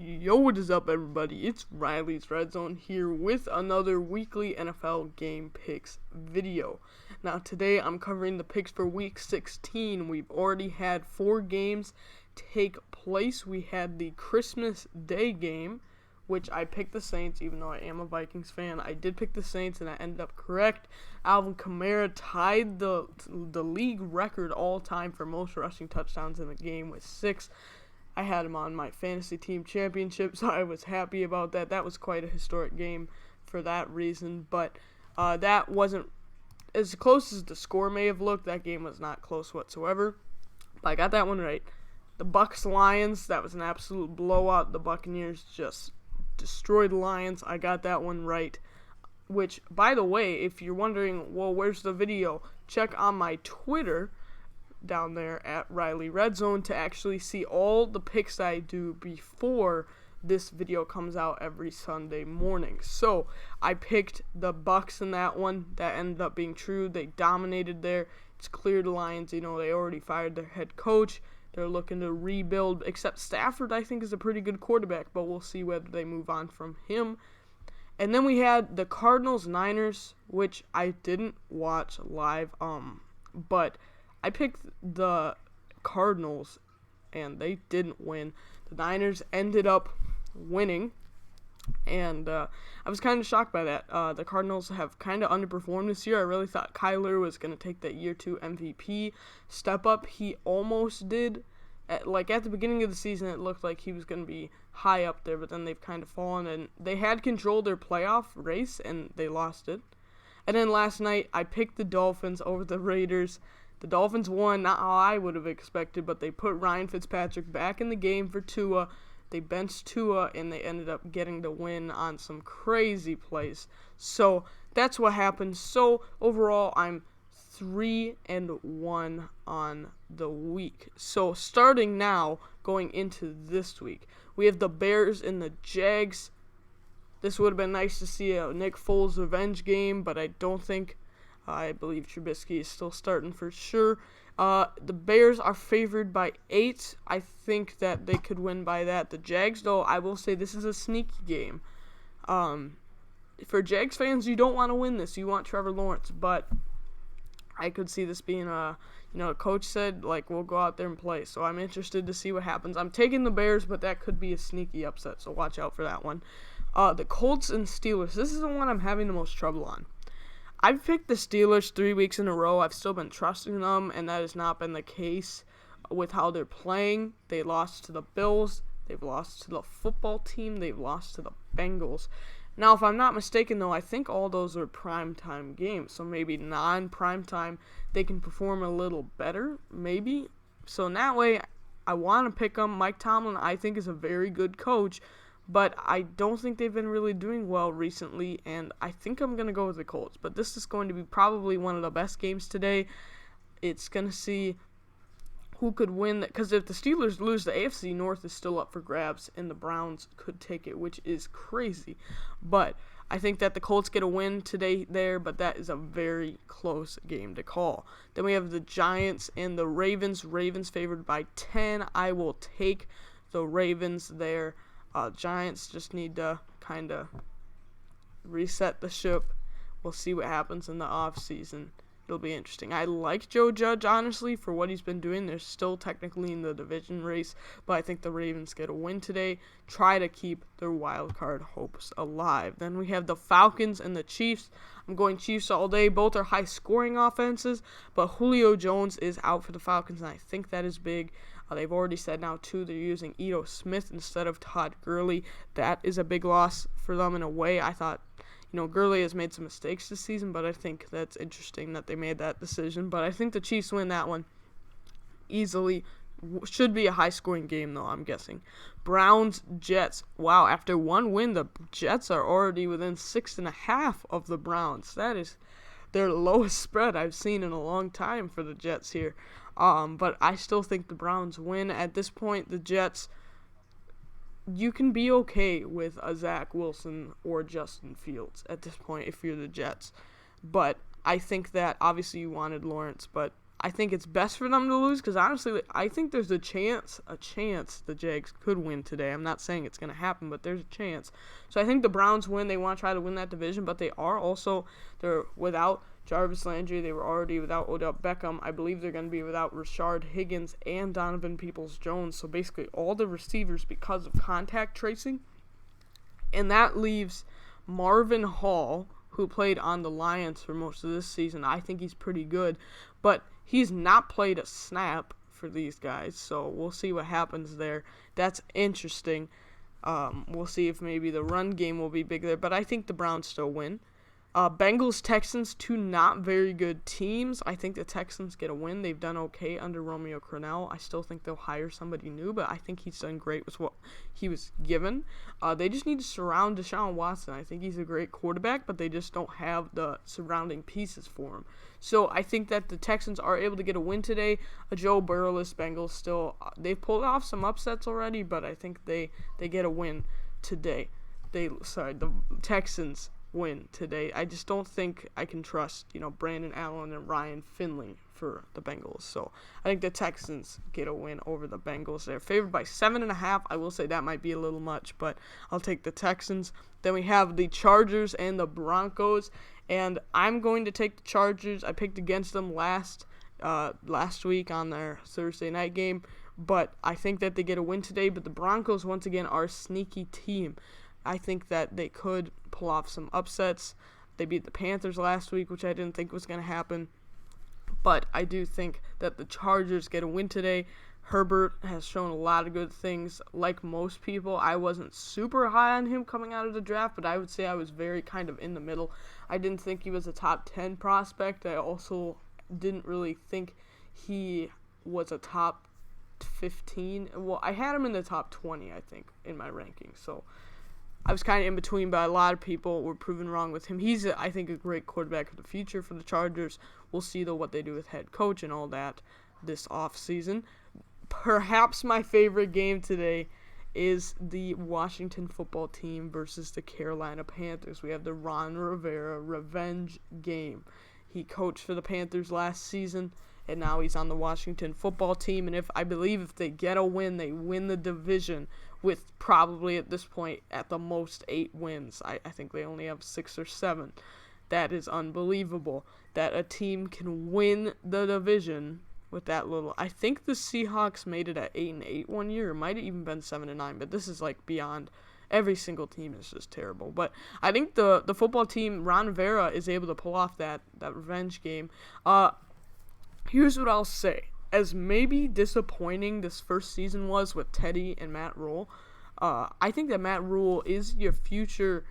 Yo, what is up, everybody? It's Riley's Redzone here with another weekly NFL game picks video. Now, today I'm covering the picks for week 16. We've already had 4 games take place. We had the Christmas Day game, which I picked the Saints, even though I am a Vikings fan. I did pick the Saints, and I ended up correct. Alvin Kamara tied the league record all time for most rushing touchdowns in the game with 6. I had him on my fantasy team championship, so I was happy about that. That was quite a historic game for that reason, but that wasn't as close as the score may have looked. That game was not close whatsoever, but I got that one right. The Bucs-Lions, that was an absolute blowout. The Buccaneers just destroyed the Lions. I got that one right, which, by the way, if you're wondering, well, where's the video, check on my Twitter down there at Riley Redzone to actually see all the picks I do before this video comes out every Sunday morning. So I picked the Bucs in that one. That ended up being true. They dominated there. It's clear the Lions, they already fired their head coach. They're looking to rebuild, except Stafford, I think, is a pretty good quarterback, but we'll see whether they move on from him. And then we had the Cardinals-Niners, which I didn't watch live, but I picked the Cardinals, and they didn't win. The Niners ended up winning, and I was kind of shocked by that. The Cardinals have kind of underperformed this year. I really thought Kyler was going to take that year 2 MVP step up. He almost did. At the beginning of the season, it looked like he was going to be high up there, but then they've kind of fallen, and they had controlled their playoff race, and they lost it. And then last night, I picked the Dolphins over the Raiders. The Dolphins won, not how I would have expected, but they put Ryan Fitzpatrick back in the game for Tua. They benched Tua, and they ended up getting the win on some crazy plays. So that's what happened. So overall, I'm 3-1 on the week. So starting now, going into this week, we have the Bears and the Jags. This would have been nice to see a Nick Foles revenge game, but I don't think. I believe Trubisky is still starting for sure. The Bears are favored by 8. I think that they could win by that. The Jags, though, I will say this is a sneaky game. For Jags fans, you don't want to win this. You want Trevor Lawrence, but I could see this being coach said, we'll go out there and play. So I'm interested to see what happens. I'm taking the Bears, but that could be a sneaky upset, so watch out for that one. The Colts and Steelers. This is the one I'm having the most trouble on. I've picked the Steelers 3 weeks in a row. I've still been trusting them, and that has not been the case with how they're playing. They lost to the Bills. They've lost to the football team. They've lost to the Bengals. Now, if I'm not mistaken, though, I think all those are primetime games. So maybe non-primetime, they can perform a little better, maybe. So in that way, I want to pick them. Mike Tomlin, I think, is a very good coach. But I don't think they've been really doing well recently, and I think I'm going to go with the Colts. But this is going to be probably one of the best games today. It's going to see who could win, because if the Steelers lose, the AFC North is still up for grabs, and the Browns could take it, which is crazy. But I think that the Colts get a win today there, but that is a very close game to call. Then we have the Giants and the Ravens. Ravens favored by 10. I will take the Ravens there. Giants just need to kind of reset the ship. We'll see what happens in the offseason. It'll be interesting. I like Joe Judge, honestly, for what he's been doing. They're still technically in the division race, but I think the Ravens get a win today. Try to keep their wild card hopes alive. Then we have the Falcons and the Chiefs. I'm going Chiefs all day. Both are high-scoring offenses, but Julio Jones is out for the Falcons, and I think that is big. They've already said now, too, they're using Ito Smith instead of Todd Gurley. That is a big loss for them in a way. I thought, Gurley has made some mistakes this season, but I think that's interesting that they made that decision. But I think the Chiefs win that one easily. Should be a high-scoring game, though, I'm guessing. Browns-Jets. Wow, after one win, the Jets are already within 6.5 of the Browns. That is their lowest spread I've seen in a long time for the Jets here. But I still think the Browns win. At this point, the Jets, you can be okay with a Zach Wilson or Justin Fields at this point if you're the Jets. But I think that obviously you wanted Lawrence, but I think it's best for them to lose because honestly, I think there's a chance the Jags could win today. I'm not saying it's going to happen, but there's a chance. So I think the Browns win. They want to try to win that division, but they're without Jarvis Landry. They were already without Odell Beckham. I believe they're going to be without Rashard Higgins and Donovan Peoples-Jones. So basically all the receivers because of contact tracing. And that leaves Marvin Hall, who played on the Lions for most of this season. I think he's pretty good, but he's not played a snap for these guys, so we'll see what happens there. That's interesting. We'll see if maybe the run game will be big there, but I think the Browns still win. Bengals, Texans, two not very good teams. I think the Texans get a win. They've done okay under Romeo Crennel. I still think they'll hire somebody new, but I think he's done great with what he was given. They just need to surround Deshaun Watson. I think he's a great quarterback, but they just don't have the surrounding pieces for him. So I think that the Texans are able to get a win today. A Joe Burrow-less Bengals still, they've pulled off some upsets already, but I think they get a win today. The Texans win today. I just don't think I can trust, Brandon Allen and Ryan Finley for the Bengals. So I think the Texans get a win over the Bengals. They're favored by 7.5. I will say that might be a little much, but I'll take the Texans. Then we have the Chargers and the Broncos, and I'm going to take the Chargers. I picked against them last week on their Thursday night game, but I think that they get a win today. But the Broncos, once again, are a sneaky team. I think that they could pull off some upsets. They beat the Panthers last week, which I didn't think was going to happen. But I do think that the Chargers get a win today. Herbert has shown a lot of good things. Like most people, I wasn't super high on him coming out of the draft, but I would say I was very kind of in the middle. I didn't think he was a top 10 prospect. I also didn't really think he was a top 15. Well, I had him in the top 20, I think, in my rankings. So I was kind of in between, but a lot of people were proven wrong with him. He's, I think, a great quarterback for the future for the Chargers. We'll see, though, what they do with head coach and all that this offseason. Perhaps my favorite game today is the Washington football team versus the Carolina Panthers. We have the Ron Rivera revenge game. He coached for the Panthers last season, and now he's on the Washington football team. And I believe if they get a win, they win the division with probably at this point at the most 8 wins. I think they only have 6 or 7. That is unbelievable that a team can win the division with that little. I think the Seahawks made it at 8-8 one year. It might have even been 7-9, but this is like beyond. Every single team is just terrible. But I think the football team, Ron Rivera, is able to pull off that revenge game. Here's what I'll say. As maybe disappointing this first season was with Teddy and Matt Rule, I think that Matt Rule is your future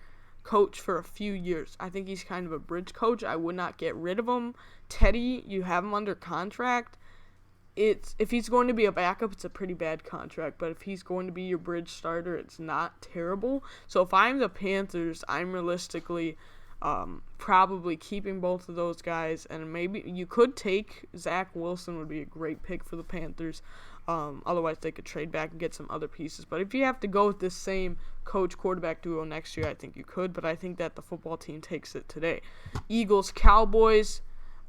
coach for a few years. I think he's kind of a bridge coach. I would not get rid of him. Teddy, you have him under contract. If he's going to be a backup, it's a pretty bad contract. But if he's going to be your bridge starter, it's not terrible. So if I'm the Panthers, I'm realistically probably keeping both of those guys, and maybe you could take Zach Wilson would be a great pick for the Panthers. Otherwise, they could trade back and get some other pieces. But if you have to go with this same coach-quarterback duo next year, I think you could. But I think that the football team takes it today. Eagles, Cowboys.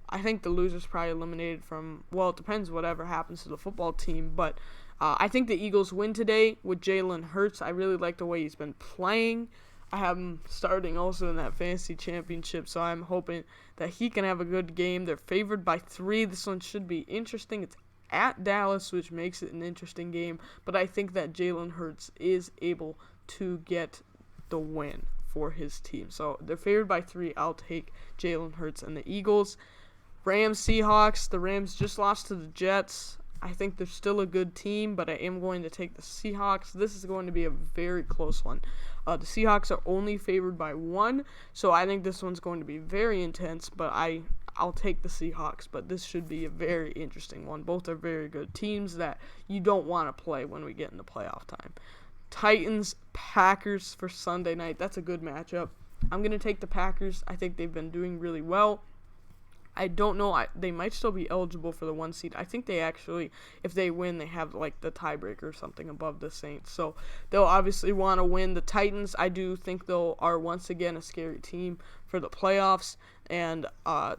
I think the loser's probably eliminated from, well, it depends whatever happens to the football team. But I think the Eagles win today with Jalen Hurts. I really like the way he's been playing. I have him starting also in that fantasy championship, so I'm hoping that he can have a good game. They're favored by 3. This one should be interesting. It's at Dallas, which makes it an interesting game. But I think that Jalen Hurts is able to get the win for his team. So they're favored by 3. I'll take Jalen Hurts and the Eagles. Rams, Seahawks. The Rams just lost to the Jets. I think they're still a good team, but I am going to take the Seahawks. This is going to be a very close one. The Seahawks are only favored by 1, so I think this one's going to be very intense, but I'll take the Seahawks, but this should be a very interesting one. Both are very good teams that you don't want to play when we get into playoff time. Titans, Packers for Sunday night. That's a good matchup. I'm going to take the Packers. I think they've been doing really well. I don't know. They might still be eligible for the 1 seed. I think they actually, if they win, they have like the tiebreaker or something above the Saints. So they'll obviously want to win. The Titans, I do think are once again a scary team for the playoffs. And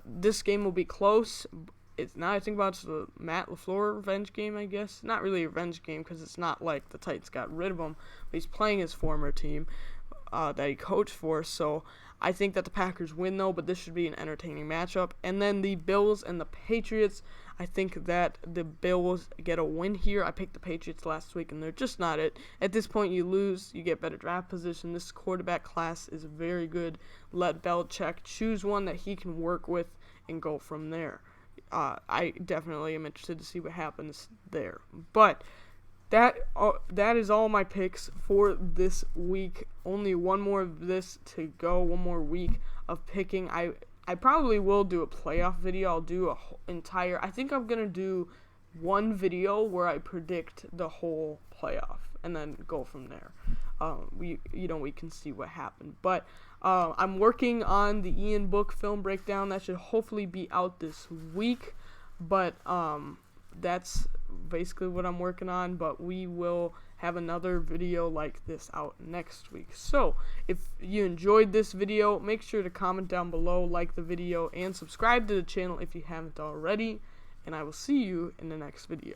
this game will be close. it's now I think about it's the Matt LaFleur revenge game, I guess. Not really a revenge game because it's not like the Titans got rid of him, but he's playing his former team that he coached for. So I think that the Packers win, though, but this should be an entertaining matchup. And then the Bills and the Patriots, I think that the Bills get a win here. I picked the Patriots last week, and they're just not it. At this point, you lose, you get better draft position. This quarterback class is very good. Let Belichick choose one that he can work with and go from there. I definitely am interested to see what happens there. But that is all my picks for this week. Only one more of this to go. One more week of picking. I probably will do a playoff video. I'll do I think I'm going to do one video where I predict the whole playoff and then go from there. We can see what happened. But I'm working on the Ian book film breakdown. That should hopefully be out this week. But that's basically what I'm working on. But we will have another video like this out next week. So if you enjoyed this video, make sure to comment down below, like the video, and subscribe to the channel if you haven't already. And I will see you in the next video.